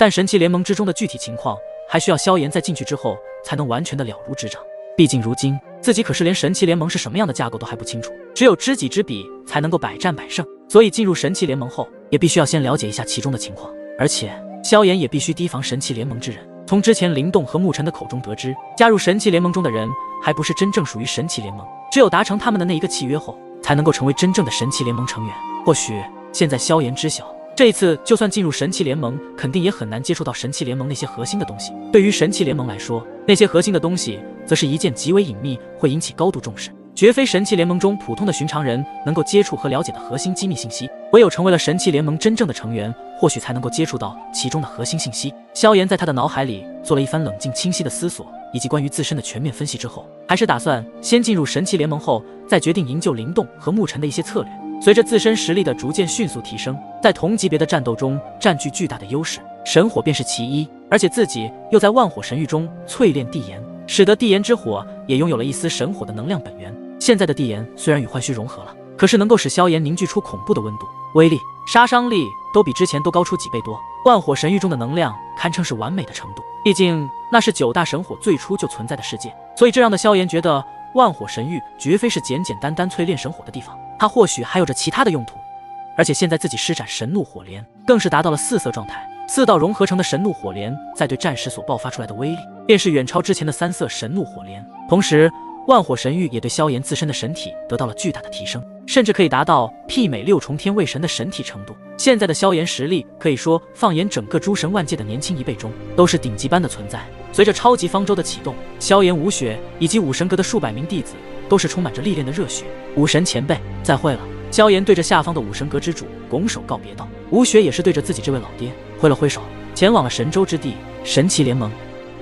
但神奇联盟之中的具体情况，还需要萧炎在进去之后才能完全的了如指掌。毕竟如今自己可是连神奇联盟是什么样的架构都还不清楚，只有知己知彼才能够百战百胜。所以进入神奇联盟后，也必须要先了解一下其中的情况，而且萧炎也必须提防神奇联盟之人。从之前灵动和沐尘的口中得知，加入神奇联盟中的人还不是真正属于神奇联盟，只有达成他们的那一个契约后，才能够成为真正的神奇联盟成员。或许现在萧炎知晓，这一次就算进入神奇联盟，肯定也很难接触到神奇联盟那些核心的东西。对于神奇联盟来说，那些核心的东西则是一件极为隐秘，会引起高度重视，绝非神奇联盟中普通的寻常人能够接触和了解的核心机密信息。唯有成为了神奇联盟真正的成员，或许才能够接触到其中的核心信息。萧炎在他的脑海里做了一番冷静清晰的思索，以及关于自身的全面分析之后，还是打算先进入神奇联盟后，再决定营救灵动和沐尘的一些策略。随着自身实力的逐渐迅速提升，在同级别的战斗中占据巨大的优势，神火便是其一，而且自己又在万火神域中淬炼地炎，使得地炎之火也拥有了一丝神火的能量本源。现在的地炎虽然与幻虚融合了，可是能够使萧炎凝聚出恐怖的温度，威力、杀伤力都比之前都高出几倍多。万火神域中的能量堪称是完美的程度，毕竟那是9大神火最初就存在的世界，所以这让的萧炎觉得万火神域绝非是简简单单淬炼神火的地方，它或许还有着其他的用途。而且现在自己施展神怒火莲，更是达到了4色状态，4道融合成的神怒火莲，在对战时所爆发出来的威力，便是远超之前的3色神怒火莲。同时，万火神域也对萧炎自身的神体得到了巨大的提升，甚至可以达到媲美6重天卫神的神体程度。现在的萧炎实力，可以说放眼整个诸神万界的年轻一辈中，都是顶级般的存在。随着超级方舟的启动，萧炎、吴雪以及武神阁的数百名弟子，都是充满着历练的热血。武神前辈，再会了。萧炎对着下方的武神阁之主拱手告别道，吴雪也是对着自己这位老爹挥了挥手，前往了神州之地神奇联盟。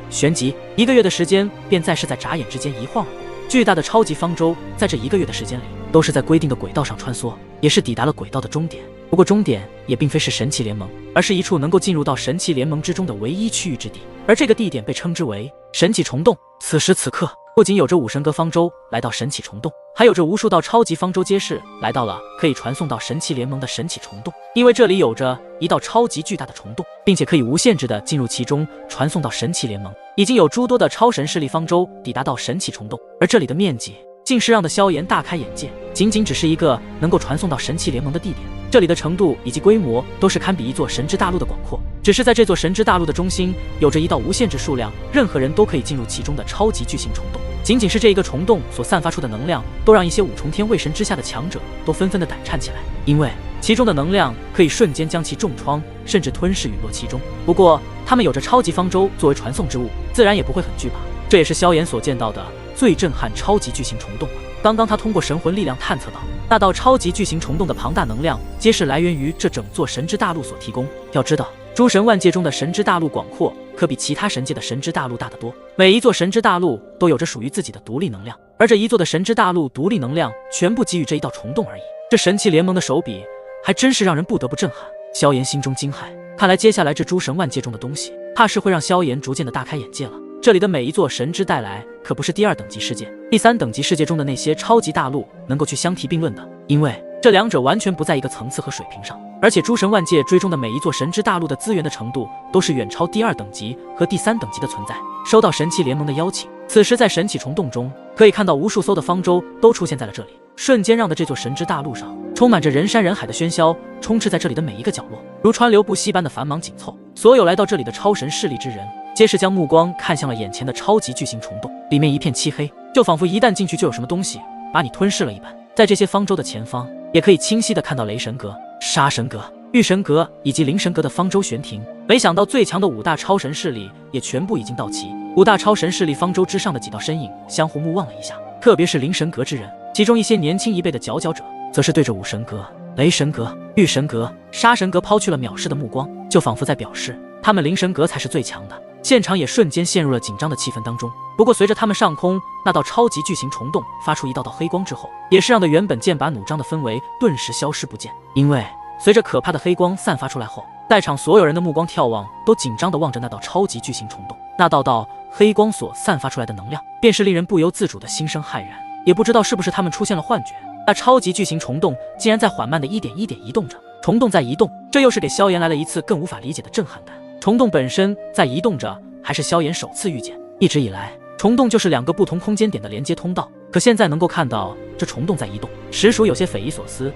旋即1个月的时间便在眨眼之间一晃而过，巨大的超级方舟在这1个月的时间里，都是在规定的轨道上穿梭，也是抵达了轨道的终点。不过终点也并非是神奇联盟，而是一处能够进入到神奇联盟之中的唯一区域之地，而这个地点被称之为神奇虫洞。此时此刻，不仅有着武神阁方舟来到神奇虫洞，还有着无数道超级方舟街市来到了可以传送到神奇联盟的神奇虫洞。因为这里有着一道超级巨大的虫洞，并且可以无限制的进入其中，传送到神奇联盟。已经有诸多的超神势力方舟抵达到神奇虫洞，而这里的面积竟是让的萧炎大开眼界。仅仅只是一个能够传送到神奇联盟的地点，这里的程度以及规模都是堪比一座神之大陆的广阔。只是在这座神之大陆的中心，有着一道无限制数量，任何人都可以进入其中的超级巨型虫洞。仅仅是这一个虫洞所散发出的能量，都让一些5重天卫神之下的强者都纷纷的胆颤起来，因为其中的能量可以瞬间将其重创，甚至吞噬陨落其中。不过他们有着超级方舟作为传送之物，自然也不会很惧怕。这也是萧炎所见到的最震撼超级巨型虫洞了。刚刚他通过神魂力量探测到，那道超级巨型虫洞的庞大能量，皆是来源于这整座神之大陆所提供。要知道，诸神万界中的神之大陆广阔，可比其他神界的神之大陆大得多。每一座神之大陆都有着属于自己的独立能量，而这一座的神之大陆独立能量全部给予这一道虫洞而已。这神奇联盟的手笔还真是让人不得不震撼。萧炎心中惊骇，看来接下来这诸神万界中的东西，怕是会让萧炎逐渐的大开眼界了。这里的每一座神之带来，可不是第2等级世界、第3等级世界中的那些超级大陆能够去相提并论的，因为这两者完全不在一个层次和水平上。而且诸神万界追踪的每一座神之大陆的资源的程度，都是远超第2等级和第3等级的存在。收到神奇联盟的邀请，此时在神奇虫洞中，可以看到无数艘的方舟都出现在了这里，瞬间让的这座神之大陆上充满着人山人海的喧嚣，充斥在这里的每一个角落，如川流不息般的繁忙紧凑。所有来到这里的超神势力之人，皆是将目光看向了眼前的超级巨型虫洞，里面一片漆黑，就仿佛一旦进去就有什么东西把你吞噬了一般。在这些方舟的前方，也可以清晰地看到雷神阁、杀神阁、御神阁以及灵神阁的方舟悬停。没想到最强的5大超神势力也全部已经到齐。5大超神势力方舟之上的几道身影相互目望了一下，特别是灵神阁之人，其中一些年轻一辈的佼佼者，则是对着武神阁、雷神阁、御神阁、杀神阁抛去了藐视的目光，就仿佛在表示他们灵神阁才是最强的。现场也瞬间陷入了紧张的气氛当中。不过随着他们上空那道超级巨型虫洞发出一道道黑光之后，也是让的原本剑拔弩张的氛围顿时消失不见。因为随着可怕的黑光散发出来后，在场所有人的目光眺望都紧张地望着那道超级巨型虫洞。那道黑光所散发出来的能量，便是令人不由自主的心生骇然。也不知道是不是他们出现了幻觉，那超级巨型虫洞竟然在缓慢的一点一点移动着。虫洞在移动，这又是给萧炎来了一次更无法理解的震撼感。虫洞本身在移动着，还是萧炎首次遇见。一直以来，虫洞就是2个不同空间点的连接通道，可现在能够看到这虫洞在移动，实属有些匪夷所思。